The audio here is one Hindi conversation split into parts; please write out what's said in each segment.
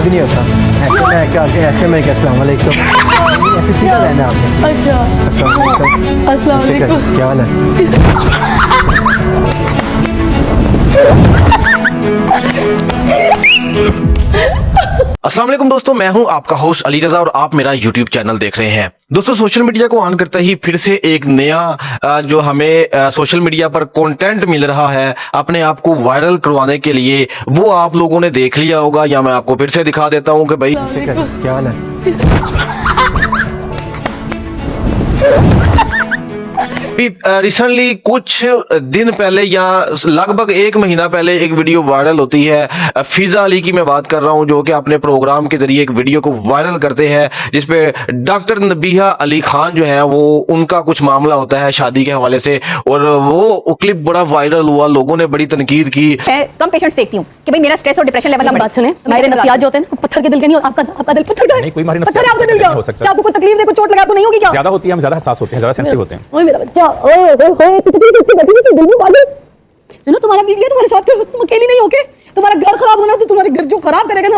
भी नहीं होता ऐसे में क्या अस्सलाम वालेकुम ऐसे सीधा रहना है आपने। अच्छा अस्सलाम ऐसे कर, वालेकुम। क्या हाल है? अस्सलाम वालेकुम दोस्तों, मैं हूं आपका होस्ट अली रजा और आप मेरा यूट्यूब चैनल देख रहे हैं। दोस्तों, सोशल मीडिया को ऑन करते ही फिर से एक नया जो हमें सोशल मीडिया पर कंटेंट मिल रहा है अपने आप को वायरल करवाने के लिए, वो आप लोगों ने देख लिया होगा या मैं आपको फिर से दिखा देता हूं कि भाई ऐसे कर, क्या हाल है? रिसेंटली कुछ दिन पहले या लगभग एक महीना पहले एक वीडियो वायरल होती है। फिजा अली की मैं बात कर रहा हूं, जो कि अपने प्रोग्राम के जरिए एक वीडियो को वायरल करते हैं जिसपे डॉक्टर नबीहा अली खान जो है वो उनका कुछ मामला होता है शादी के हवाले से, और वो क्लिप बड़ा वायरल हुआ, लोगों ने बड़ी तनकीद की। मैं कम पेशेंट्स देखती हूँ कि भाई मेरा स्ट्रेस और डिप्रेशन लेवल बात सुने, हमारे नफ्सियात जो होते हैं ना, पत्थर के दिल के नहीं, और आपका दिल पत्थर का है। नहीं, कोई हमारी पत्थर है आपका दिल नफ्सियात का। हो सकता है। क्या आपको कोई तकलीफ दे, कोई चोट लगा तो नहीं होगी क्या? ज्यादा होती है, हम ज्यादा हसास होते हैं, ज्यादा सेंसिटिव होते हैं। ओए मेरा बच्चा, ओए ओए ओए दिल में बात। सुनो, तुम्हारा बीवी है तुम्हारे साथ, कर तुम अकेली नहीं हो के? तुम्हारा घर खराब होना तो तुम्हारे घर जो खराब करेगा ना,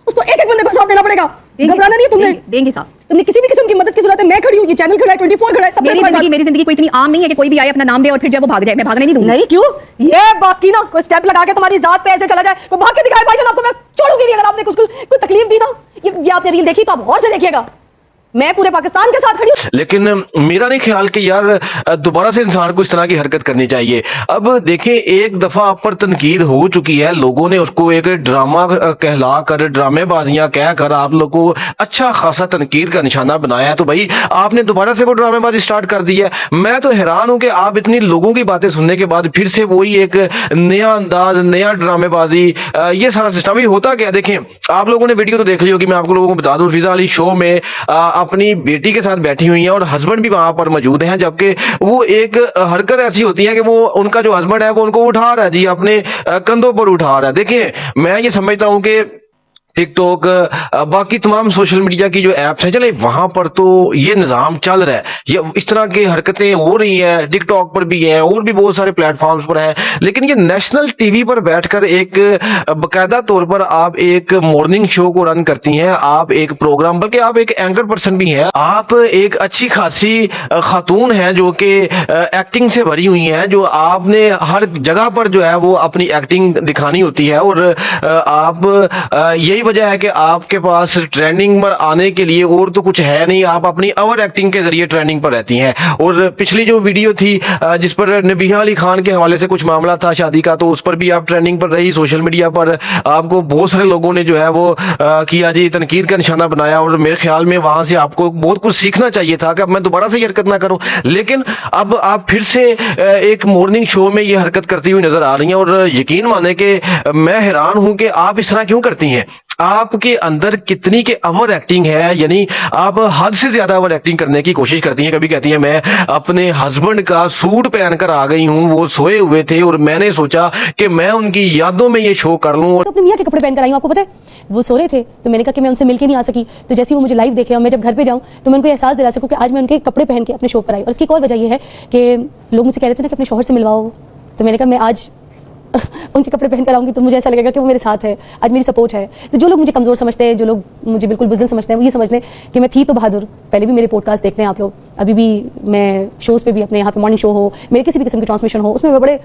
उसको एक एक बंदे को साथ देना पड़ेगा। घबराना नहीं है तुमने, देंगे साहब। तुमने किसी भी किस्म की मदद की जरूरत है, मैं खड़ी हूँ, ये चैनल खड़ा है, 24 खड़ा है, सब मेरी जिंदगी कोई इतनी आम नहीं है कि कोई भी आए अपना नाम दे और फिर जो है वो भाग जाए। मैं भागने नहीं दूंगी। नहीं, क्यों? ये बाकी ना कोई स्टेप लगा के तुम्हारी जात पे ऐसे चला जाए, कोई भाग के दिखाए भाईजान, आपको मैं छोड़ूंगी नहीं। अगर आपने उसको कोई तकलीफ दी ना, ये आपने रील देखी तो आप गौर से देखिएगा, मैं पूरे पाकिस्तान के साथ खड़ी हूँ। लेकिन मेरा नहीं ख्याल कि यार दोबारा से इंसान को इस तरह की हरकत करनी चाहिए। अब देखें, एक दफा आप पर तनकीद हो चुकी है, लोगों ने उसको एक ड्रामा कहला कर, ड्रामेबाजियां कह कर आप लोग को अच्छा खासा तनकीद का निशाना बनाया है, तो भाई आपने दोबारा से वो ड्रामेबाजी स्टार्ट कर दी है। मैं तो हैरान हूं कि आप इतनी लोगों की बातें सुनने के बाद फिर से वही एक नया अंदाज, नया ड्रामेबाजी, ये सारा सिस्टम ही होता क्या। देखें, आप लोगों ने वीडियो तो देख ली होगी, मैं आपको लोगों को बता दूं, फिजा अली शो में अपनी बेटी के साथ बैठी हुई हैं और हस्बैंड भी वहां पर मौजूद हैं, जबकि वो एक हरकत ऐसी होती है कि वो उनका जो हस्बैंड है वो उनको उठा रहा है जी, अपने कंधों पर उठा रहा है। देखिए, मैं ये समझता हूं कि टिकटॉक, बाकी तमाम सोशल मीडिया की जो ऐप्स हैं, चले वहां पर तो ये निज़ाम चल रहा है, ये इस तरह की हरकतें हो रही हैं, टिकटॉक पर भी हैं और भी बहुत सारे प्लेटफॉर्म्स पर हैं, लेकिन ये नेशनल टीवी पर बैठकर एक बाकायदा तौर पर आप एक मॉर्निंग शो को रन करती हैं, आप एक प्रोग्राम, बल्कि आप एक एंकर पर्सन भी हैं, आप एक अच्छी खासी खातून हैं जो कि एक्टिंग से भरी हुई हैं, जो आपने हर जगह पर जो है वो अपनी एक्टिंग दिखानी होती है, और आप यही वजह है कि आपके पास ट्रेंडिंग पर आने के लिए और तो कुछ है नहीं, आप अपनी ओवर एक्टिंग के जरिए ट्रेंडिंग पर रहती हैं। और पिछली जो वीडियो थी जिस पर नबीहा अली खान के हवाले से कुछ मामला था शादी का, तो उस पर भी आप ट्रेंडिंग पर रही, सोशल मीडिया पर आपको बहुत सारे लोगों ने जो है वो किया जी, तनकीद का निशाना बनाया, और मेरे ख्याल में वहां से आपको बहुत कुछ सीखना चाहिए था कि अब मैं दोबारा से ये हरकत ना करूं। लेकिन अब आप फिर से एक मॉर्निंग शो में ये हरकत करती हुई नजर आ रही हैं, और यकीन माने कि मैं हैरान हूं कि आप इस तरह क्यों करती हैं। आपके अंदर कितनी के ओवर एक्टिंग है, यानी आप हद से ज्यादा ओवर एक्टिंग करने की कोशिश करती हैं। कभी कहती हैं मैं अपने हस्बैंड का सूट पहनकर आ गई हूं, वो सोए हुए थे और मैंने सोचा कि मैं उनकी यादों में ये शो कर लूं। तो अपने मियाँ के कपड़े पहनकर आई हूँ, आपको पता है वो सो रहे थे, तो मैंने कहा कि मैं उनसे मिलके नहीं आ सकी, तो जैसे ही वो मुझे लाइव देखे और मैं जब घर पे जाऊँ तो मैं उनको एहसास दिला सकूँ कि आज मैं उनके कपड़े पहन के अपने शो पर आई। और इसकी एक और वजह ये है कि लोग मुझसे कह रहे थे ना कि अपने शौहर से मिलवाओ, तो मैंने कहा मैं आज उनके कपड़े पहनकर आऊंगी तो मुझे ऐसा लगेगा कि वो मेरे साथ है, आज मेरी सपोर्ट है। तो जो लोग मुझे कमज़ोर समझते हैं, जो लोग मुझे बिल्कुल बुज़दिल समझते हैं, वो ये समझ लें कि मैं थी तो बहादुर। पहले भी मेरे पॉडकास्ट देखते हैं आप लोग, अभी भी मैं शोज़ पे भी, अपने यहाँ पे मॉर्निंग शो हो, मेरे किसी भी किस्म की ट्रांसमिशन हो, उसमें मैं बड़े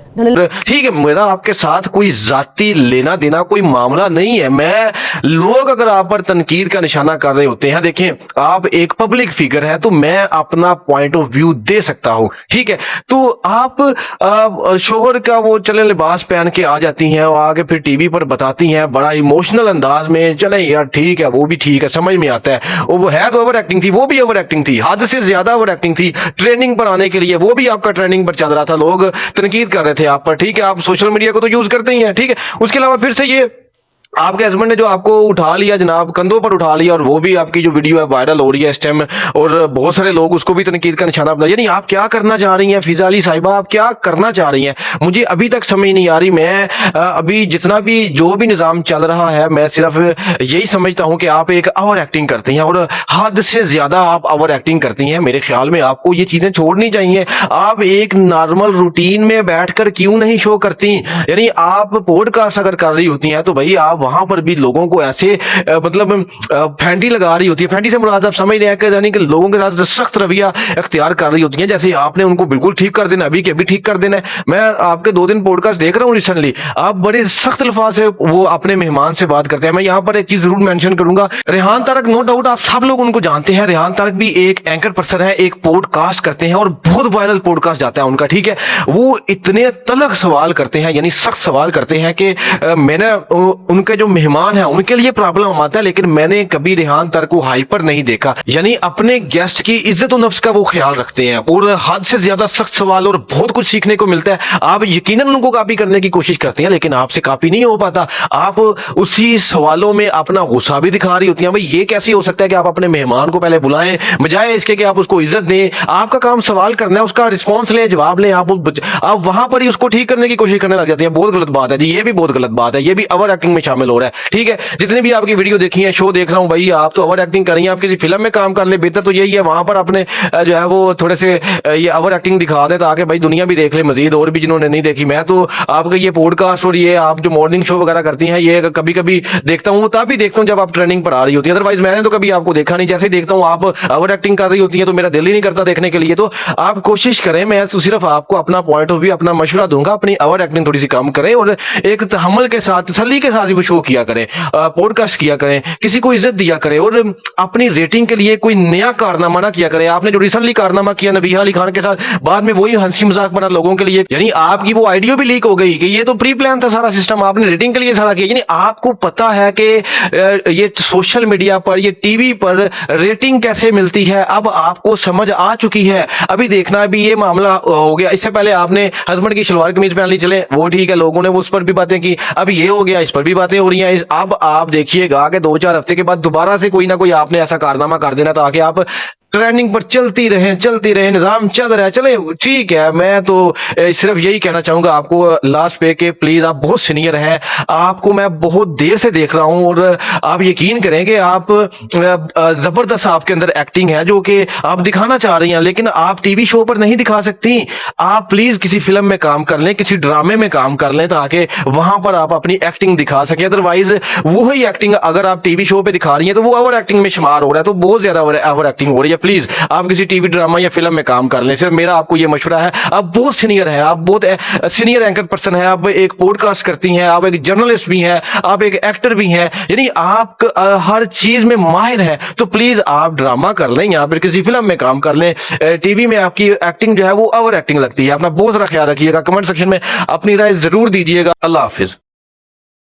ठीक है, मेरा आपके साथ कोई जाती लेना देना कोई मामला नहीं है। मैं लोग अगर आप पर तनकीद का निशाना कर रहे होते हैं, देखें आप एक पब्लिक फिगर है, तो मैं अपना पॉइंट ऑफ व्यू दे सकता हूं, ठीक है। तो आप शोहर का वो चले लिबास पहन के आ जाती हैं और आगे फिर टीवी पर बताती हैं बड़ा इमोशनल अंदाज में, चले यार ठीक है, वो भी ठीक है, समझ में आता है, वो है तो ओवर एक्टिंग थी, वो भी ओवर एक्टिंग थी, हद से ज्यादा ओवर एक्टिंग थी। ट्रेनिंग पर आने के लिए वो भी आपका ट्रेनिंग पर चल रहा था, लोग तनकीद कर रहे थे आप पर, ठीक है। आप सोशल मीडिया को तो यूज करते ही हैं, ठीक है। उसके अलावा फिर से ये आपके हस्बैंड ने जो आपको उठा लिया जनाब, कंधों पर उठा लिया, और वो भी आपकी जो वीडियो है वायरल हो रही है इस टाइम, और बहुत सारे लोग उसको भी तनकीद का निशाना बना। यानी आप क्या करना चाह रही हैं फिजा अली साहिबा, आप क्या करना चाह रही हैं, मुझे अभी तक समझ नहीं आ रही। मैं अभी जितना भी जो भी निज़ाम चल रहा है, मैं सिर्फ यही समझता हूं कि आप एक ओवर एक्टिंग करती हैं, और हद से ज्यादा आप ओवर एक्टिंग करती हैं। मेरे ख्याल में आपको ये चीजें छोड़नी चाहिए। आप एक नॉर्मल रूटीन में बैठकर क्यों नहीं शो करती, यानी आप पॉडकास्ट अगर कर रही होती हैं तो भाई आप वहां पर भी लोगों को ऐसे मतलब फैंटी लगा रही होती है। फैंटी से मुराद आप समझ रहे हैं कि यानी कि लोगों के साथ सख्त रवैया इख्तियार कर रही होती है, जैसे आपने उनको बिल्कुल ठीक कर देना, अभी के अभी ठीक कर देना है। मैं आपके 2 दिन पॉडकास्ट देख रहा हूँ रिसेंटली, आप बड़े सख्त अल्फाज से वो अपने मेहमान से बात करते हैं। मैं यहाँ पर एक चीज जरूर मेंशन करूंगा, रेहान तारक, नो डाउट आप सब लोग उनको जानते हैं। रेहान तारक भी एक एंकर पर्सन है, एक पॉडकास्ट करते हैं और बहुत वायरल पॉडकास्ट जाता है उनका, ठीक है। वो इतने तलख सवाल करते हैं, यानी सख्त सवाल करते हैं कि मैंने उनके जो मेहमान हैं उनके लिए प्रॉब्लम आता है, लेकिन मैंने कभी रेहान तारक को हाइपर नहीं देखा। यानी अपने गेस्ट की इज्जत और नफ्स का वो ख्याल रखते हैं और हद से ज्यादा सख्त सवाल, और बहुत कुछ सीखने को मिलता है। आप यकीनन उनको कॉपी करने की कोशिश करते हैं, लेकिन आपसे कॉपी नहीं हो पाता। आप उसी सवालों में अपना गुस्सा भी दिखा रही होती हैं। भाई ये कैसे हो सकता है कि आप अपने मेहमान को पहले बुलाएं बजाय इसके कि आप उसको इज्जत दें। आपका काम सवाल करना है, उसका रिस्पॉन्स लें, जवाब लें। आप वहां पर ही उसको ठीक करने की कोशिश करने लग जाते हैं। बहुत गलत बात है जी, ये भी बहुत गलत बात है, ये भी ओवर एक्टिंग में शामिल हो रहा है, ठीक है। जितने भी आपकी वीडियो देखी है, शो देख रहा हूं, भाई आप तो ओवर एक्टिंग कर रही हैं। आप किसी फिल्म में काम कर ले, बेहतर तो यही है वहां पर अपने जो है वो थोड़े से ये ओवर एक्टिंग दिखा दे ताकि भाई दुनिया भी देख ले, मजीद और भी जिन्होंने नहीं देखी। मैं तो आपका ये पॉडकास्ट और ये आप जो मॉर्निंग शो वगैरह करती हैं, ये कभी कभी देखता हूँ, तभी देखता हूँ जब आप ट्रेनिंग पर आ रही होती है। अदरवाइज मैंने तो कभी आपको देखा नहीं। जैसे ही देखता हूँ आप ओवर एक्टिंग कर रही होती है तो मेरा दिल ही नहीं करता देखने के लिए। तो आप कोशिश करें, मैं तो सिर्फ आपको अपना पॉइंट ऑफ व्यू, अपना मशवरा दूंगा, अपनी ओवर एक्टिंग थोड़ी सी कम करें और एक तहम्मुल के साथ, तसल्ली के साथ ही वो शो किया करें, पॉडकास्ट किया करें, किसी को इज्जत दिया करें और अपनी रेटिंग के लिए कोई नया कारनामा ना किया करें। आपने जो रिसेंटली कारनामा किया नबीहा अली खान के साथ, बाद में वही हंसी मजाक बना लोगों के लिए, यानी आपकी वो आइडियो भी लीक हो गई कि ये तो प्री प्लान था सारा सिस्टम, आपने रेटिंग के लिए सारा किया। यानी आपको पता है कि ये सोशल मीडिया पर, ये टीवी पर रेटिंग कैसे मिलती है, अब आपको समझ आ चुकी है। अभी देखना, अभी ये मामला हो गया, इससे पहले आपने हस्बैंड की शलवार कमीज पहन ली, चले वो ठीक है, लोगों ने उस पर भी बातें की। अब ये हो गया, इस पर भी बातें हो रही हैं। अब आप देखिएगा कि 2-4 हफ्ते के बाद दोबारा से कोई ना कोई आपने ऐसा कारनामा कर देना ताकि आप ट्रेंडिंग पर चलती रहे, निजाम चल रहा है, चले ठीक है। मैं तो सिर्फ यही कहना चाहूंगा आपको लास्ट पे कि प्लीज, आप बहुत सीनियर हैं, आपको मैं बहुत देर से देख रहा हूं और आप यकीन करें कि आप जबरदस्त आपके अंदर एक्टिंग है जो कि आप दिखाना चाह रही हैं, लेकिन आप टीवी शो पर नहीं दिखा सकती। आप प्लीज किसी फिल्म में काम कर लें, किसी ड्रामे में काम कर लें ताकि वहां पर आप अपनी एक्टिंग दिखा सकें। अदरवाइज वही एक्टिंग अगर आप टीवी शो पे दिखा रही हैं तो वो ओवर एक्टिंग में शुमार हो रहा है, तो बहुत ज्यादा ओवर एक्टिंग हो रही है। प्लीज आप किसी टीवी ड्रामा या फिल्म में काम कर लें, सिर्फ मेरा आपको ये मशवरा है। आप बहुत सीनियर हैं, आप बहुत सीनियर एंकर पर्सन हैं, आप एक पॉडकास्ट करती हैं, आप एक जर्नलिस्ट भी हैं, आप एक एक्टर भी हैं, यानी आप हर चीज में माहिर हैं। तो प्लीज आप ड्रामा कर लें या फिर किसी फिल्म में काम कर लें। टीवी में आपकी एक्टिंग जो है वो ओवर एक्टिंग लगती है। अपना बहुत सारा ख्याल रखिएगा, कमेंट सेक्शन में अपनी राय जरूर दीजिएगा। अल्लाह हाफिज।